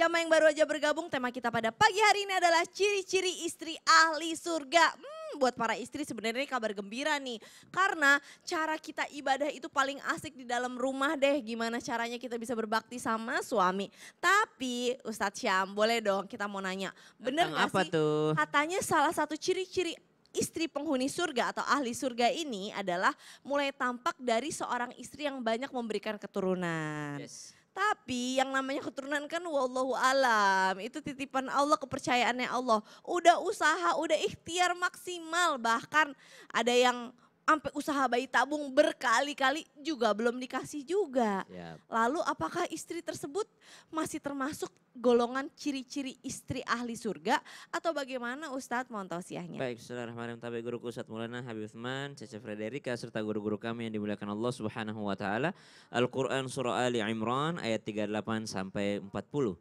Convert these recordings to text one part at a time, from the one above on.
Jamaah yang baru aja bergabung, tema kita pada pagi hari ini adalah ciri-ciri istri ahli surga. Buat para istri sebenarnya kabar gembira nih. Karena cara kita ibadah itu paling asik di dalam rumah deh. Gimana caranya kita bisa berbakti sama suami. Tapi Ustadz Syam, boleh dong kita mau nanya. Bener Tentang gak apa sih tuh? katanya salah satu ciri-ciri istri penghuni surga atau ahli surga ini adalah mulai tampak dari seorang istri yang banyak memberikan keturunan. Yes. Tapi yang namanya keturunan kan wallahu alam, itu titipan Allah, kepercayaannya Allah. Udah usaha, udah ikhtiar maksimal, bahkan ada yang sampai usaha bayi tabung berkali-kali juga belum dikasih juga. Ya. Lalu apakah istri tersebut masih termasuk golongan ciri-ciri istri ahli surga atau bagaimana Ustadz, mohon tausiahnya? Baik, Bismillahirrahmanirrahim. Tapi guruku Ustadz Maulana Habib Utsman, Cece Frederika serta guru-guru kami yang dimuliakan Allah Subhanahu wa taala. Al-Qur'an surah Ali Imran ayat 38 sampai 40.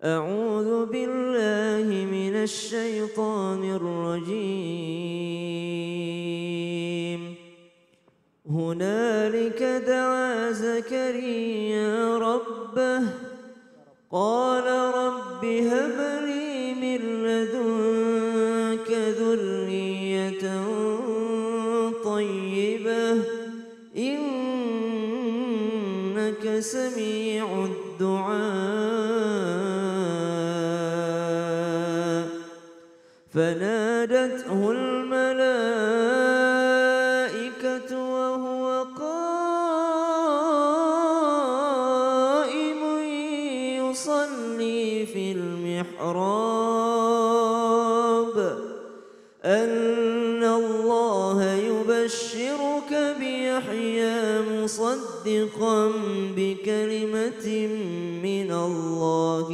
A'udzu billahi minasy syaithanir rajim. Hunalika da'a Zakaria rabbah قال رب هب لي من لدنك ذرية طيبة إنك سميع الدعاء فنادته الملائكة وهو قائم يصلي في المحراب أن الله يبشرك بيحيى مصدقا بكلمة من الله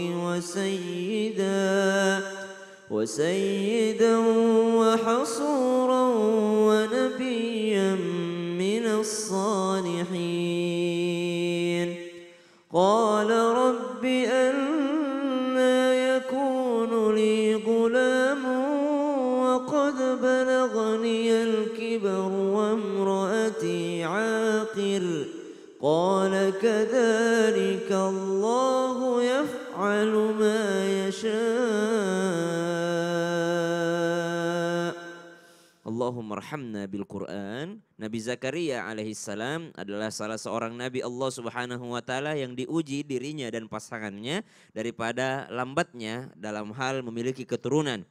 وسيدا وحصورا ونبيا من الصالحين قال رب أنى يكون لي غلام وقد بلغني الكبر وامرأتي عاقر قال كذلك الله يفعل ما يشاء Allahumma arhamna bil Quran. Nabi Zakaria alaihissalam adalah salah seorang nabi Allah Subhanahu wa taala yang diuji dirinya dan pasangannya daripada lambatnya dalam hal memiliki keturunan.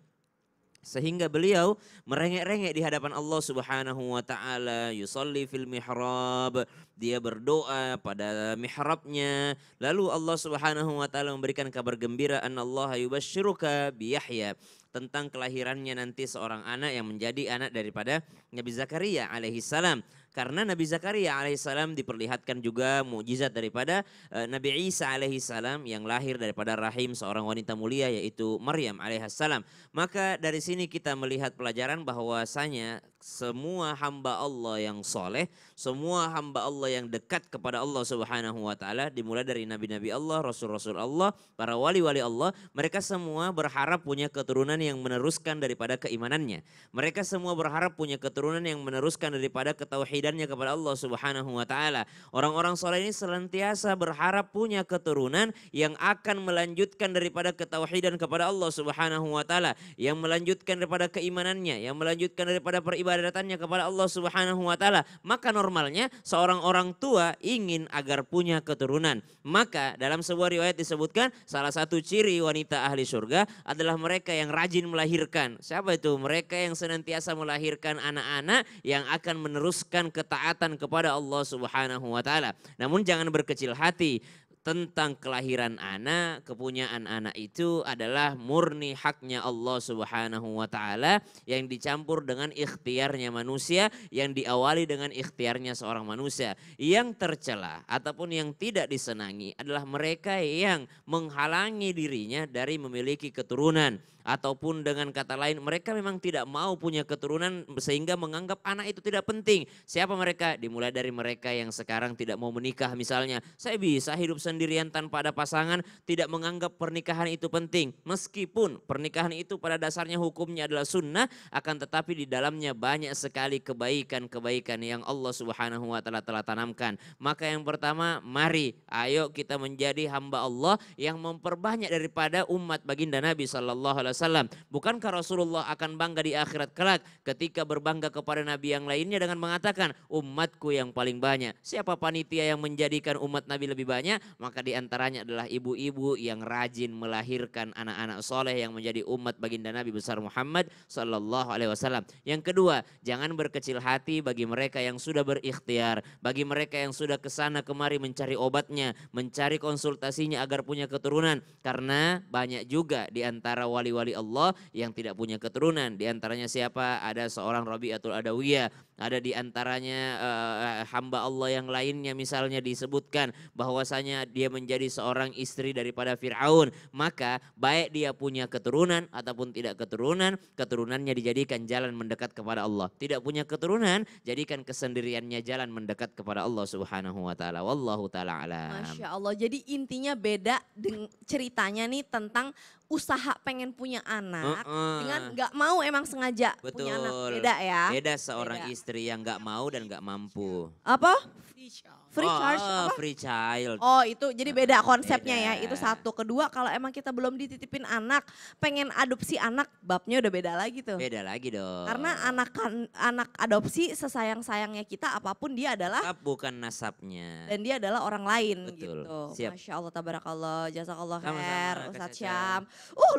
Sehingga beliau merengek-rengek di hadapan Allah Subhanahu wa taala, yusalli fil mihrab, dia berdoa pada mihrabnya. Lalu Allah Subhanahu wa taala memberikan kabar gembira annallaha yubashshiruka bi Yahya, tentang kelahirannya nanti seorang anak yang menjadi anak daripada Nabi Zakaria alaihi salam. Karena Nabi Zakaria alaihissalam diperlihatkan juga mukjizat daripada Nabi Isa alaihissalam yang lahir daripada rahim seorang wanita mulia yaitu Maryam alaihissalam. Maka dari sini kita melihat pelajaran bahwasanya semua hamba Allah yang soleh, semua hamba Allah yang dekat kepada Allah Subhanahu wa taala, dimulai dari nabi-nabi Allah, rasul-rasul Allah, para wali-wali Allah, mereka semua berharap punya keturunan yang meneruskan daripada keimanannya. Mereka semua berharap punya keturunan yang meneruskan daripada ketauhidannya kepada Allah Subhanahu wa taala. Orang-orang soleh ini senantiasa berharap punya keturunan yang akan melanjutkan daripada ketauhidan kepada Allah Subhanahu wa taala, yang melanjutkan daripada keimanannya, yang melanjutkan daripada peribadatannya kepada Allah Subhanahu wa taala. Maka normalnya seorang orang tua ingin agar punya keturunan. Maka dalam sebuah riwayat disebutkan salah satu ciri wanita ahli surga adalah mereka yang rajin melahirkan. Siapa itu? Mereka yang senantiasa melahirkan anak-anak yang akan meneruskan ketaatan kepada Allah Subhanahu wa taala. Namun jangan berkecil hati. Tentang kelahiran anak, kepunyaan anak itu adalah murni haknya Allah Subhanahu wa taala yang dicampur dengan ikhtiarnya manusia, yang diawali dengan ikhtiarnya seorang manusia. Yang tercela ataupun yang tidak disenangi adalah mereka yang menghalangi dirinya dari memiliki keturunan. Ataupun dengan kata lain mereka memang tidak mau punya keturunan sehingga menganggap anak itu tidak penting. Siapa mereka? Dimulai dari mereka yang sekarang tidak mau menikah misalnya. Saya bisa hidup sendirian tanpa ada pasangan, tidak menganggap pernikahan itu penting. Meskipun pernikahan itu pada dasarnya hukumnya adalah sunnah, akan tetapi di dalamnya banyak sekali kebaikan-kebaikan yang Allah Subhanahu wa taala telah tanamkan. Maka yang pertama, mari ayo kita menjadi hamba Allah yang memperbanyak daripada umat baginda Nabi sallallahu alaihi wasallam. Bukankah Rasulullah akan bangga di akhirat kelak ketika berbangga kepada nabi yang lainnya dengan mengatakan umatku yang paling banyak. Siapa panitia yang menjadikan umat Nabi lebih banyak? Maka di antaranya adalah ibu-ibu yang rajin melahirkan anak-anak soleh yang menjadi umat baginda Nabi besar Muhammad sallallahu alaihi wasallam. Yang kedua, jangan berkecil hati bagi mereka yang sudah berikhtiar, bagi mereka yang sudah kesana kemari mencari obatnya, mencari konsultasinya agar punya keturunan. Karena banyak juga di antara wali-wali Allah yang tidak punya keturunan. Di antaranya siapa? Ada seorang Rabi'atul Adawiyah. Ada di antaranya hamba Allah yang lainnya misalnya disebutkan bahwasanya dia menjadi seorang istri daripada Fir'aun. Maka baik dia punya keturunan ataupun tidak keturunan, keturunannya dijadikan jalan mendekat kepada Allah. Tidak punya keturunan, jadikan kesendiriannya jalan mendekat kepada Allah Subhanahu wa taala. Wallahu taala alam. Masya Allah, jadi intinya beda ceritanya nih tentang usaha pengen punya anak dengan nggak mau emang sengaja punya anak. Betul. Beda ya. Beda seorang Beda. istri yang nggak mau dan nggak mampu. Apa? Free Oh, charge apa? free child. Oh itu jadi beda konsepnya ya, Beda. itu satu. Kedua kalau emang kita belum dititipin anak, pengen adopsi anak, babnya udah beda lagi tuh. Beda lagi dong. Karena anak adopsi sesayang-sayangnya kita apapun dia adalah Tetap bukan nasabnya. dan dia adalah orang lain Betul, gitu. siap. Masya Allah, tabarakallah, jazakallah Sama-sama, khair, Kak Ustadz Caca. Syam.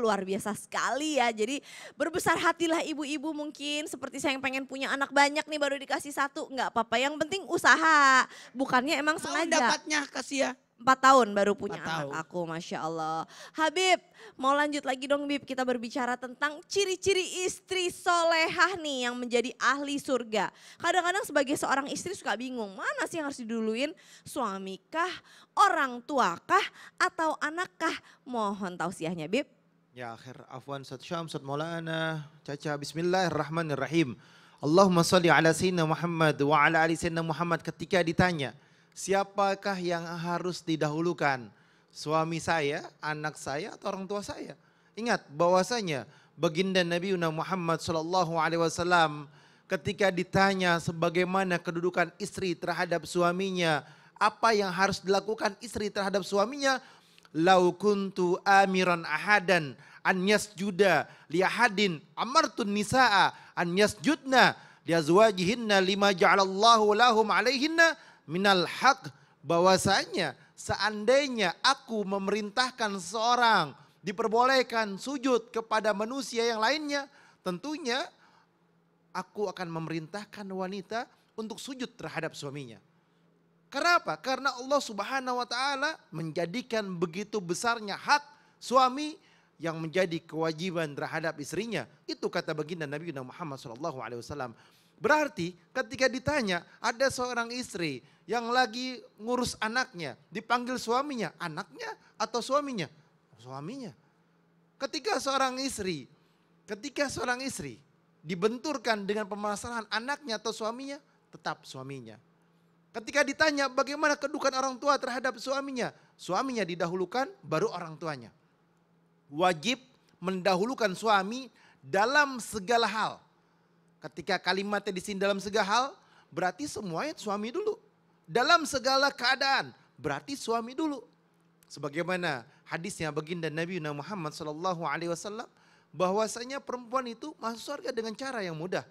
Luar biasa sekali ya. Jadi berbesar hatilah ibu-ibu mungkin seperti saya yang pengen punya anak banyak nih baru dikasih satu. Enggak apa-apa, yang penting usaha. Bukannya emang Tahun sengaja. dapatnya kasih ya. 4 tahun baru punya 4 anak tahun. aku, Masya Allah. Habib, mau lanjut lagi dong Bib, kita berbicara tentang ciri-ciri istri solehah nih yang menjadi ahli surga. Kadang-kadang sebagai seorang istri suka bingung, mana sih yang harus diduluin? Suamikah, orang tuakah, atau anakkah? Mohon tausiahnya Bib. Ya akhir afwan Ustaz Syam, Ustaz Maulana, Caca, bismillahirrahmanirrahim. Allahumma salli ala Sayyidina Muhammad wa ala ali Sayyidina Muhammad. Ketika ditanya, siapakah yang harus didahulukan? Suami saya, anak saya, atau orang tua saya? Ingat bahwasanya baginda Nabi Muhammad sallallahu alaihi wasallam ketika ditanya sebagaimana kedudukan istri terhadap suaminya, apa yang harus dilakukan istri terhadap suaminya? Lau kuntu amiran ahadan an yasjuda li ahadin amartun nisaa an yasjudna li azwajihinna lima ja'alallahu lahum alaihinna minal haq. Bahwasanya seandainya aku memerintahkan seorang diperbolehkan sujud kepada manusia yang lainnya, tentunya aku akan memerintahkan wanita untuk sujud terhadap suaminya. Karena apa? Karena Allah Subhanahu wa taala menjadikan begitu besarnya hak suami yang menjadi kewajiban terhadap istrinya. Itu kata baginda Nabi Muhammad sallallahu alaihi wasallam. Berarti ketika ditanya ada seorang istri yang lagi ngurus anaknya, dipanggil suaminya, anaknya atau suaminya? Suaminya. Ketika seorang istri dibenturkan dengan permasalahan anaknya atau suaminya, tetap suaminya. Ketika ditanya bagaimana kedudukan orang tua terhadap suaminya, suaminya didahulukan baru orang tuanya. Wajib mendahulukan suami dalam segala hal. Ketika kalimatnya di sini dalam segala hal, berarti semuanya suami dulu. Dalam segala keadaan, berarti suami dulu. Sebagaimana hadisnya baginda Nabi Muhammad SAW, bahwasanya perempuan itu masuk surga dengan cara yang mudah.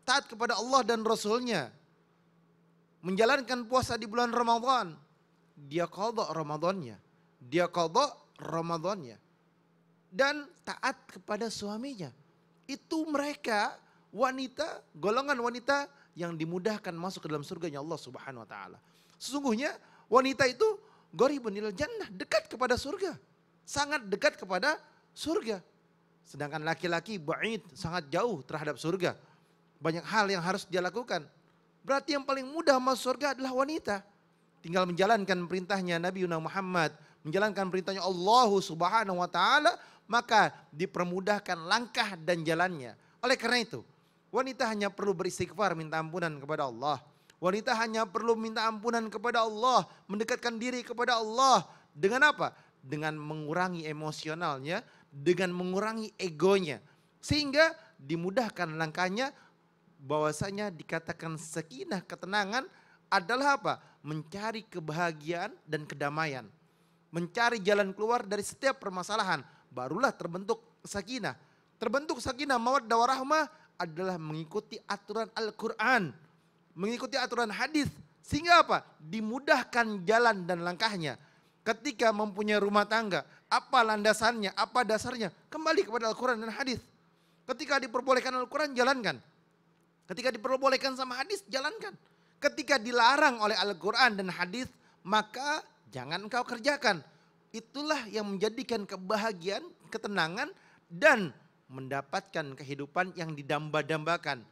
Taat kepada Allah dan Rasulnya. Menjalankan puasa di bulan Ramadan. Dia qadha Ramadannya. Dan taat kepada suaminya. Itu mereka wanita, golongan wanita yang dimudahkan masuk ke dalam surganya Allah Subhanahu wa taala. Sesungguhnya wanita itu qaribun ilal jannah, dekat kepada surga. Sangat dekat kepada surga. Sedangkan laki-laki ba'id, sangat jauh terhadap surga. Banyak hal yang harus dia lakukan. Berarti yang paling mudah masuk surga adalah wanita. Tinggal menjalankan perintahnya Nabi Muhammad, menjalankan perintahnya Allah Subhanahu wa taala, maka dipermudahkan langkah dan jalannya. Oleh karena itu, wanita hanya perlu beristighfar, minta ampunan kepada Allah. Wanita hanya perlu minta ampunan kepada Allah, mendekatkan diri kepada Allah. Dengan apa? Dengan mengurangi emosionalnya, dengan mengurangi egonya. Sehingga dimudahkan langkahnya, bahwasanya dikatakan sakinah, ketenangan adalah apa? Mencari kebahagiaan dan kedamaian. Mencari jalan keluar dari setiap permasalahan. Barulah terbentuk sakinah. Terbentuk sakinah, mawaddah warahmah adalah mengikuti aturan Al-Quran. Mengikuti aturan hadis. Sehingga apa? Dimudahkan jalan dan langkahnya. Ketika mempunyai rumah tangga, apa landasannya, apa dasarnya? Kembali kepada Al-Quran dan hadis. Ketika diperbolehkan Al-Quran, jalankan. Ketika diperbolehkan sama hadis, jalankan. Ketika dilarang oleh Al-Quran dan hadis, maka jangan engkau kerjakan. Itulah yang menjadikan kebahagiaan, ketenangan, dan mendapatkan kehidupan yang didamba-dambakan.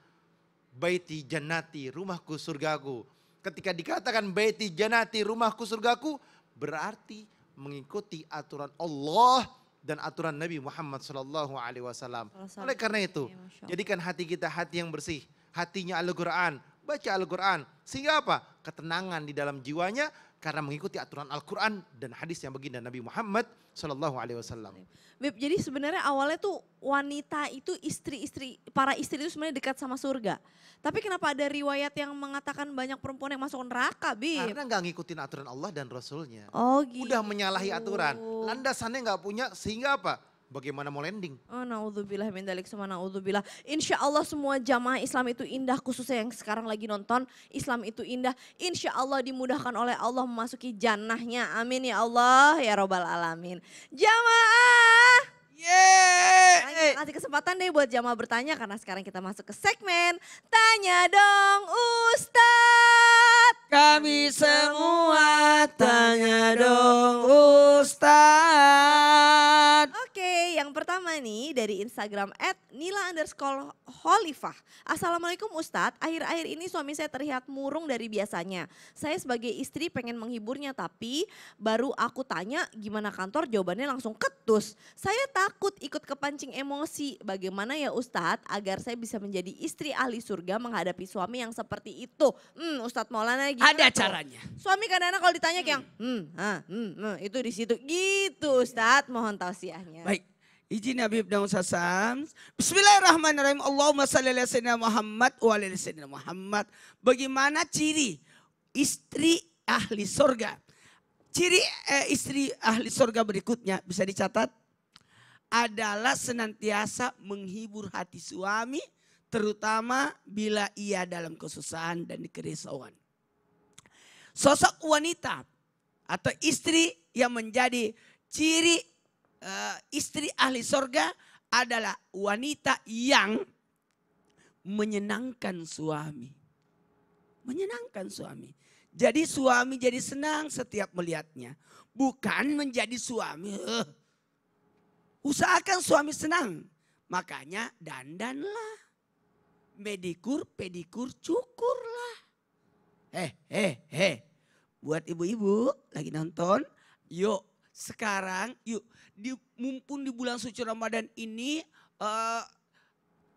Baiti jannati, rumahku surgaku. Ketika dikatakan baiti jannati, rumahku surgaku, berarti mengikuti aturan Allah dan aturan Nabi Muhammad SAW. Oleh karena itu, jadikan hati kita hati yang bersih. Hatinya Al-Quran, baca Al-Quran. Sehingga apa? Ketenangan di dalam jiwanya karena mengikuti aturan Al-Quran dan hadis yang baginda Nabi Muhammad SAW. Beb, jadi sebenarnya awalnya tuh wanita itu para istri itu sebenarnya dekat sama surga. Tapi kenapa ada riwayat yang mengatakan banyak perempuan yang masuk neraka, Beb? Karena nggak ngikutin aturan Allah dan Rasulnya. Oh gitu. Udah menyalahi aturan. Landasannya nggak punya, sehingga apa? Bagaimana mau landing? Oh, naudzubillah min dzalik, sama naudzubillah. Insya Allah semua jamaah Islam itu indah, khususnya yang sekarang lagi nonton. Islam itu indah, insya Allah dimudahkan oleh Allah memasuki jannahnya. Amin ya Allah, ya robbal alamin. Jamaah, Yeay. kasih kesempatan deh buat jamaah bertanya, karena sekarang kita masuk ke segmen Tanya Dong Ustadz. Kami semua tanya dong Ustadz. Oke, yang pertama nih dari Instagram @nila_holifah. Assalamualaikum Ustadz, akhir-akhir ini suami saya terlihat murung dari biasanya. Saya sebagai istri pengen menghiburnya, tapi baru aku tanya gimana kantor, jawabannya langsung ketus. Saya takut ikut kepancing emosi. Bagaimana ya Ustadz agar saya bisa menjadi istri ahli surga menghadapi suami yang seperti itu? Ustadz Maulana gimana Ada tuh? caranya. Suami kadang-kadang kalau ditanya kayak itu di situ gitu Ustadz, mohon tausiahnya. Baik. Izin Habib dan Ustaz Sam. Bismillahirrahmanirrahim. Allahumma salli ala sayyidina Muhammad wa ala sayyidina Muhammad. Bagaimana ciri istri ahli surga? Ciri istri ahli surga berikutnya bisa dicatat. Adalah senantiasa menghibur hati suami. Terutama bila ia dalam kesusahan dan kerisauan. Sosok wanita atau istri yang menjadi ciri istri ahli surga adalah wanita yang menyenangkan suami. Menyenangkan suami. Jadi suami jadi senang setiap melihatnya. Bukan menjadi suami. Usahakan suami senang. Makanya dandanlah. Medikur, pedikur, cukurlah. Buat ibu-ibu lagi nonton, yuk sekarang yuk mumpung di bulan suci Ramadan ini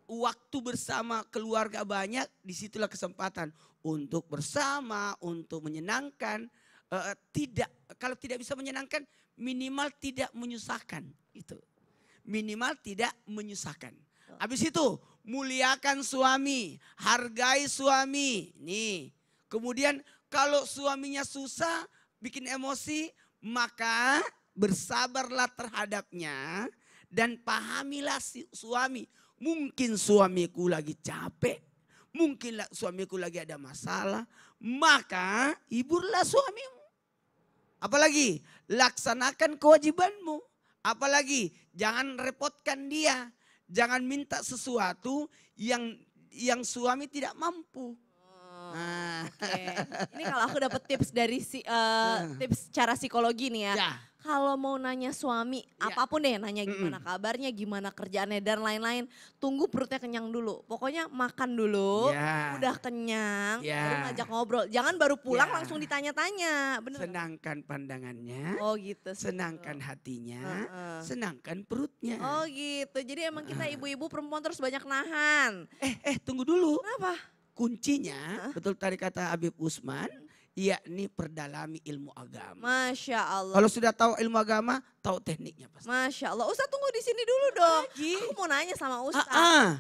waktu bersama keluarga banyak, disitulah kesempatan untuk bersama, untuk menyenangkan. Kalau tidak bisa menyenangkan, minimal tidak menyusahkan. Itu minimal tidak menyusahkan. Habis itu muliakan suami, hargai suami. Nih, kemudian kalau suaminya susah, bikin emosi, maka bersabarlah terhadapnya dan pahamilah suami. Mungkin suamiku lagi capek, mungkin suamiku lagi ada masalah, maka hiburlah suamimu. Apalagi laksanakan kewajibanmu. Apalagi jangan repotkan dia, jangan minta sesuatu yang suami tidak mampu. Oke. Ini kalau aku dapat tips dari tips cara psikologi nih ya. Kalau mau nanya suami, Ya. apapun deh, nanya gimana kabarnya, gimana kerjaannya dan lain-lain. Tunggu perutnya kenyang dulu. Pokoknya makan dulu, Ya. udah kenyang, Ya. baru ngajak ngobrol. Jangan baru pulang Ya. langsung ditanya-tanya. Bener nggak? Senangkan pandangannya, Oh gitu. senangkan hatinya, Heeh. senangkan perutnya. Oh gitu. Jadi emang kita ibu-ibu perempuan terus banyak nahan. Tunggu dulu. Kenapa? Kuncinya, betul tadi kata Habib Usman, yakni perdalami ilmu agama. Masya Allah. Kalau sudah tahu ilmu agama, tahu tekniknya pasti. Masya Allah. Ustaz tunggu di sini dulu dong. Lagi. Aku mau nanya sama Ustaz.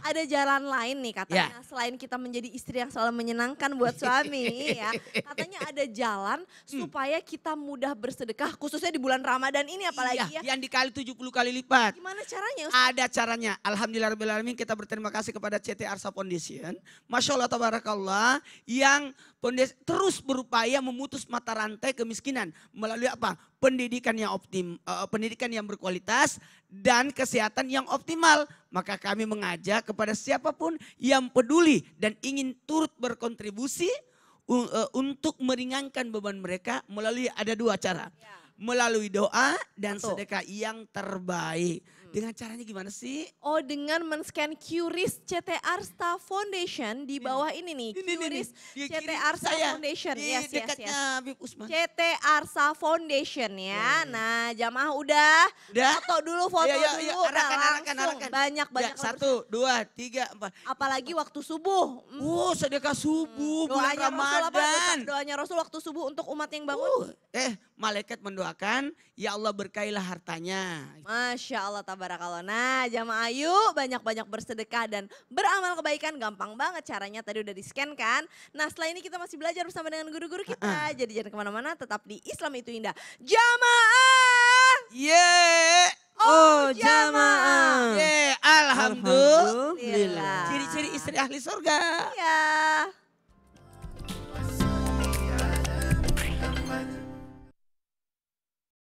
Ada jalan lain nih katanya. Selain kita menjadi istri yang selalu menyenangkan buat suami ya. Katanya ada jalan supaya kita mudah bersedekah. Khususnya di bulan Ramadan ini apalagi ya. Yang dikali 70 kali lipat. Gimana caranya Ustaz? Ada caranya. Alhamdulillahirrahmanirrahim, kita berterima kasih kepada CT Arsa Foundation. Masya Allah tabarakallah. Yang terus berupaya memutus mata rantai kemiskinan. Melalui apa? Pendidikan yang pendidikan yang berkualitas dan kesehatan yang optimal. Maka kami mengajak kepada siapapun yang peduli dan ingin turut berkontribusi untuk meringankan beban mereka melalui ada dua cara. Melalui doa dan sedekah yang terbaik. Dengan caranya gimana sih? Oh dengan men-scan QRIS CT Arsa Foundation di bawah ini nih. QRIS CT Arsa Foundation. Di Yes. dekatnya Habib Usman. CT Arsa Foundation ya. Nah jamaah udah. Foto dulu, foto dulu. Arahkan. Banyak-banyak. 1, 2, 3, 4. Apalagi waktu subuh. Sedekah subuh bulan Doanya Rasul apa? Ramadan. Doanya Rasul waktu subuh untuk umat yang bangun. Malaikat mendoakan, ya Allah berkailah hartanya. Masya Allah tabarakallah. Nah jamaah yuk banyak-banyak bersedekah dan beramal kebaikan. Gampang banget caranya, tadi udah di-scan kan. Nah setelah ini kita masih belajar bersama dengan guru-guru kita. Jadi jangan kemana-mana, tetap di Islam itu Indah. Jamaah! Oh jamaah. Alhamdulillah. Alhamdulillah. Ciri-ciri istri ahli surga. Ya.